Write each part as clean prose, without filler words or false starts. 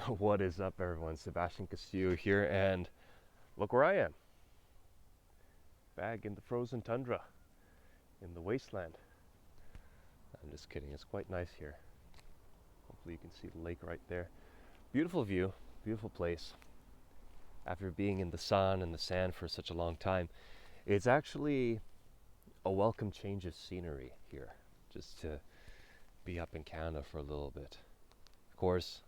What is up, everyone? Sebastian Castillo here, and look where I am. Back in the frozen tundra, in the wasteland. I'm just kidding, it's quite nice here. Hopefully, you can see the lake right there. Beautiful view, beautiful place. After being in the sun and the sand for such a long time, it's actually a welcome change of scenery here, just to be up in Canada for a little bit. Of course,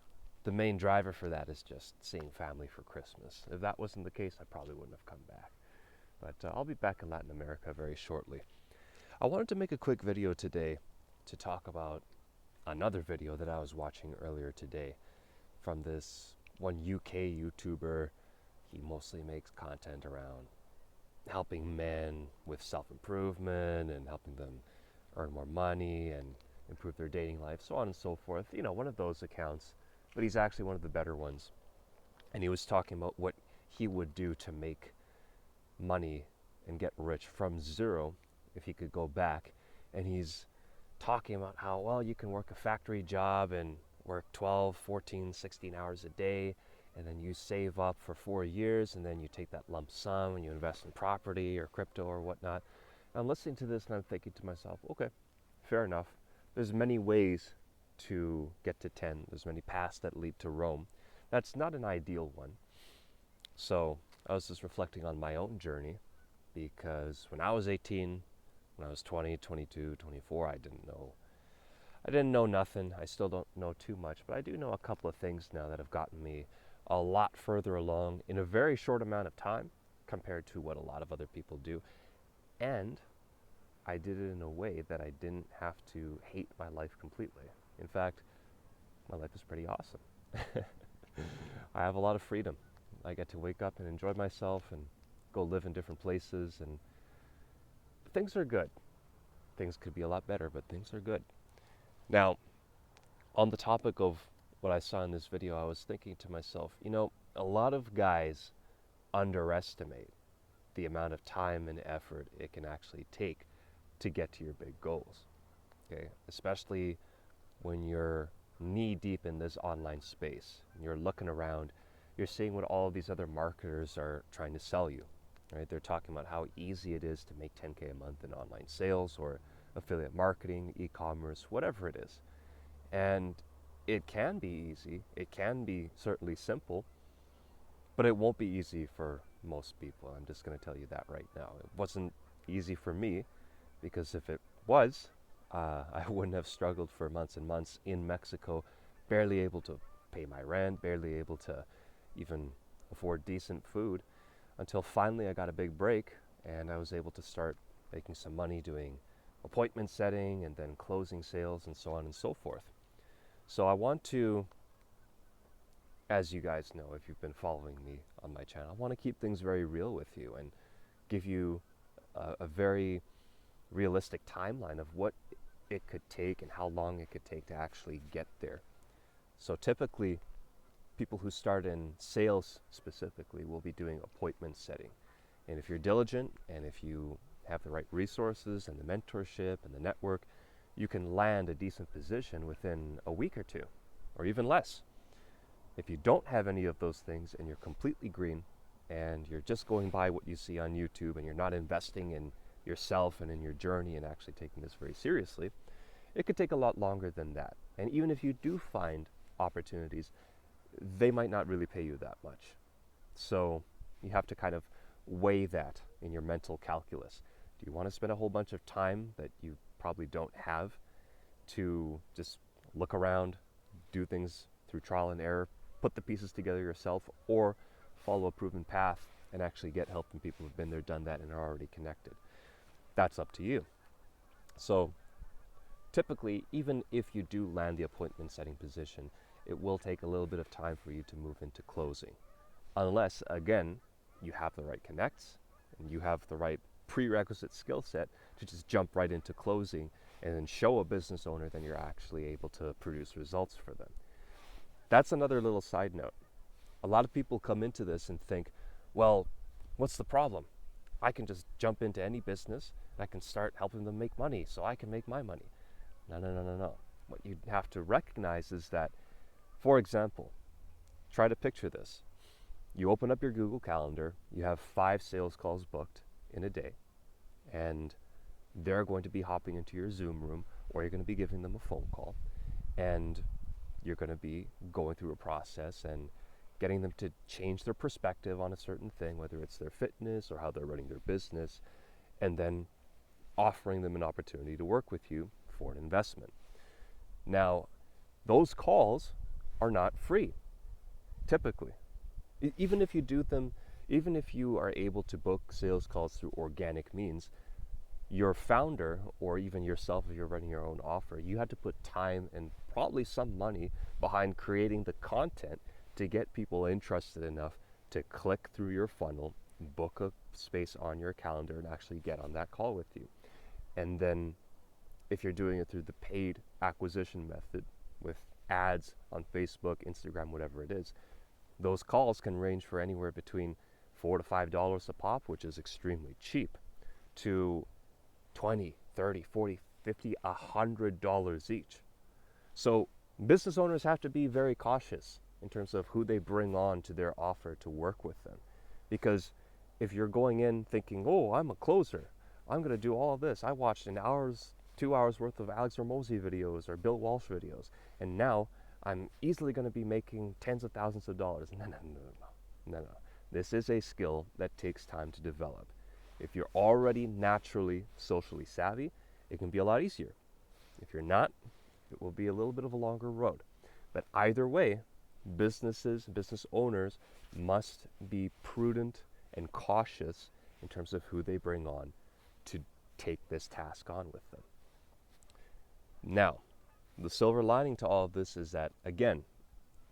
the main driver for that is just seeing family for Christmas. If that wasn't the case, I probably wouldn't have come back. But I'll be back in Latin America very shortly. I wanted to make a quick video today to talk about another video that I was watching earlier today from this one UK YouTuber. He mostly makes content around helping men with self-improvement and helping them earn more money and improve their dating life, so on and so forth. You know, one of those accounts, but he's actually one of the better ones. And he was talking about what he would do to make money and get rich from zero if he could go back. And he's talking about how, well, you can work a factory job and work 12, 14, 16 hours a day, and then you save up for 4 years, and then you take that lump sum and you invest in property or crypto or whatnot. And I'm listening to this and I'm thinking to myself, okay, fair enough. There's many ways to get to 10. There's many paths that lead to Rome. That's not an ideal one. So I was just reflecting on my own journey, because when I was 18, when I was 20, 22, 24, I didn't know nothing. I still don't know too much, but I do know a couple of things now that have gotten me a lot further along in a very short amount of time compared to what a lot of other people do. And I did it in a way that I didn't have to hate my life completely. In fact, my life is pretty awesome. I have a lot of freedom. I get to wake up and enjoy myself and go live in different places, and things are good. Things could be a lot better, but things are good. Now, on the topic of what I saw in this video, I was thinking to myself, you know, a lot of guys underestimate the amount of time and effort it can actually take to get to your big goals. Okay, especially when you're knee deep in this online space and you're looking around, you're seeing what all of these other marketers are trying to sell you, right? They're talking about how easy it is to make 10K a month in online sales or affiliate marketing, e-commerce, whatever it is. And it can be easy, it can be certainly simple, but it won't be easy for most people. I'm just going to tell you that right now. It wasn't easy for me, because if it was, I wouldn't have struggled for months and months in Mexico, barely able to pay my rent, barely able to even afford decent food, until finally I got a big break and I was able to start making some money doing appointment setting and then closing sales and so on and so forth. So I want to, as you guys know, if you've been following me on my channel, I want to keep things very real with you and give you a very realistic timeline of what it could take and how long it could take to actually get there. So typically, people who start in sales specifically will be doing appointment setting. And if you're diligent and if you have the right resources and the mentorship and the network, you can land a decent position within a week or two, or even less. If you don't have any of those things and you're completely green and you're just going by what you see on YouTube and you're not investing in yourself and in your journey and actually taking this very seriously, it could take a lot longer than that. And even if you do find opportunities, they might not really pay you that much. So you have to kind of weigh that in your mental calculus. Do you want to spend a whole bunch of time that you probably don't have to just look around, do things through trial and error, put the pieces together yourself, or follow a proven path and actually get help from people who've been there, done that, and are already connected? That's up to you. So typically, even if you do land the appointment setting position, it will take a little bit of time for you to move into closing. Unless, again, you have the right connects and you have the right prerequisite skill set to just jump right into closing and then show a business owner that you're actually able to produce results for them. That's another little side note. A lot of people come into this and think, well, what's the problem? I can just jump into any business and I can start helping them make money so I can make my money. No. What you have to recognize is that, for example, try to picture this. You open up your Google Calendar, you have 5 sales calls booked in a day, and they're going to be hopping into your Zoom room, or you're going to be giving them a phone call, and you're going to be going through a process and getting them to change their perspective on a certain thing, whether it's their fitness or how they're running their business, and then offering them an opportunity to work with you for an investment. Now, those calls are not free, typically. Even if you do them, even if you are able to book sales calls through organic means, your founder, or even yourself if you're running your own offer, you had to put time and probably some money behind creating the content to get people interested enough to click through your funnel, book a space on your calendar, and actually get on that call with you. And then if you're doing it through the paid acquisition method with ads on Facebook, Instagram, whatever it is, those calls can range for anywhere between $4 to $5 a pop, which is extremely cheap, to $20, $30, $40, $50, $100 each. So business owners have to be very cautious in terms of who they bring on to their offer to work with them. Because if you're going in thinking, oh, I'm a closer, I'm going to do all of this. I watched 2 hours worth of Alex Hormozi videos or Bill Walsh videos, and now I'm easily going to be making tens of thousands of dollars. No. This is a skill that takes time to develop. If you're already naturally socially savvy, it can be a lot easier. If you're not, it will be a little bit of a longer road. But either way, business owners must be prudent and cautious in terms of who they bring on to take this task on with them. Now, the silver lining to all of this is that, again,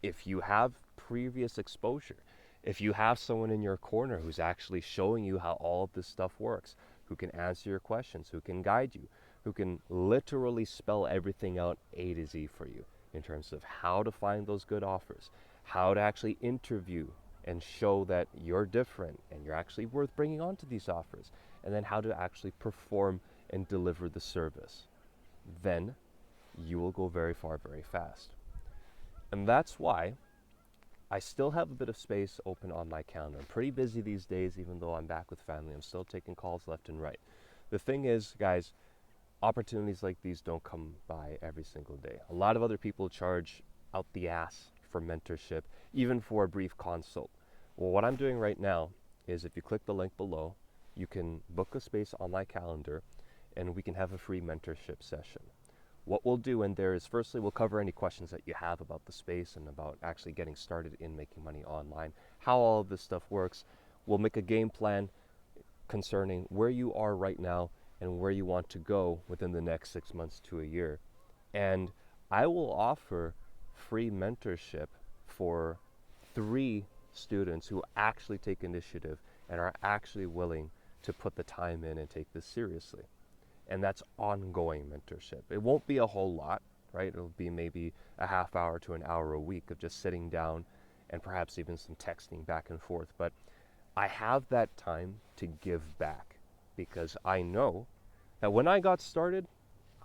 if you have previous exposure, if you have someone in your corner who's actually showing you how all of this stuff works, who can answer your questions, who can guide you, who can literally spell everything out A to Z for you in terms of how to find those good offers, how to actually interview and show that you're different and you're actually worth bringing on to these offers, and then how to actually perform and deliver the service, then you will go very far, very fast. And that's why I still have a bit of space open on my calendar. I'm pretty busy these days, even though I'm back with family. I'm still taking calls left and right. The thing is, guys, opportunities like these don't come by every single day. A lot of other people charge out the ass for mentorship, even for a brief consult. Well, what I'm doing right now is if you click the link below, you can book a space on my calendar and we can have a free mentorship session. What we'll do in there is, firstly, we'll cover any questions that you have about the space and about actually getting started in making money online, how all of this stuff works. We'll make a game plan concerning where you are right now and where you want to go within the next 6 months to a year. And I will offer free mentorship for 3 students who actually take initiative and are actually willing to put the time in and take this seriously. And that's ongoing mentorship. It won't be a whole lot, right? It'll be maybe a half hour to an hour a week of just sitting down and perhaps even some texting back and forth. But I have that time to give back because I know that when I got started,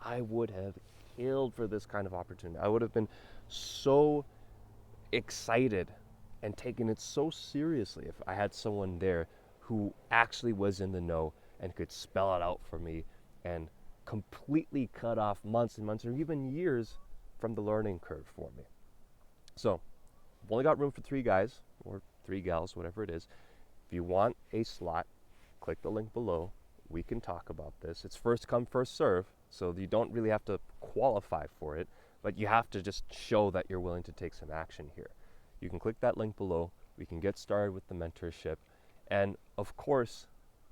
I would have killed for this kind of opportunity. I would have been so excited and taken it so seriously if I had someone there who actually was in the know and could spell it out for me and completely cut off months and months or even years from the learning curve for me. So I've only got room for 3 guys or 3 gals, whatever it is. If you want a slot, click the link below. We can talk about this. It's first come, first serve, so you don't really have to qualify for it, but you have to just show that you're willing to take some action here. You can click that link below. We can get started with the mentorship. And of course,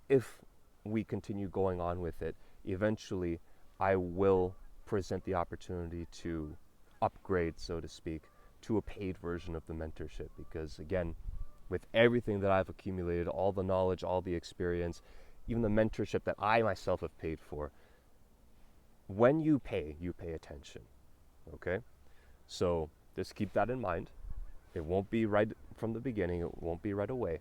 if we continue going on with it, eventually I will present the opportunity to upgrade, so to speak, to a paid version of the mentorship. Because again, with everything that I've accumulated, all the knowledge, all the experience, even the mentorship that I myself have paid for, when you pay attention, okay? So just keep that in mind. It won't be right from the beginning, it won't be right away,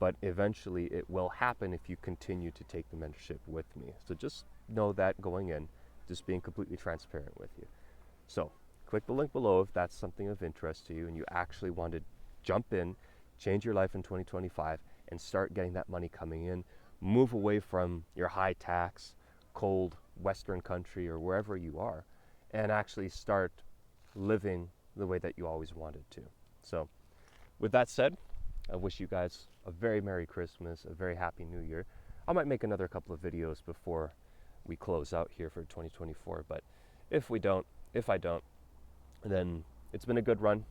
but eventually it will happen if you continue to take the mentorship with me. So just know that going in, just being completely transparent with you. So click the link below if that's something of interest to you and you actually want to jump in, change your life in 2025, and start getting that money coming in. Move away from your high tax, cold Western country or wherever you are, and actually start living the way that you always wanted to. So with that said, I wish you guys a very Merry Christmas, a very Happy New Year. I might make another couple of videos before we close out here for 2024, but if I don't, then it's been a good run,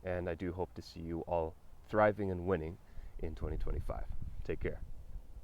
and I do hope to see you all thriving and winning in 2025. Take care.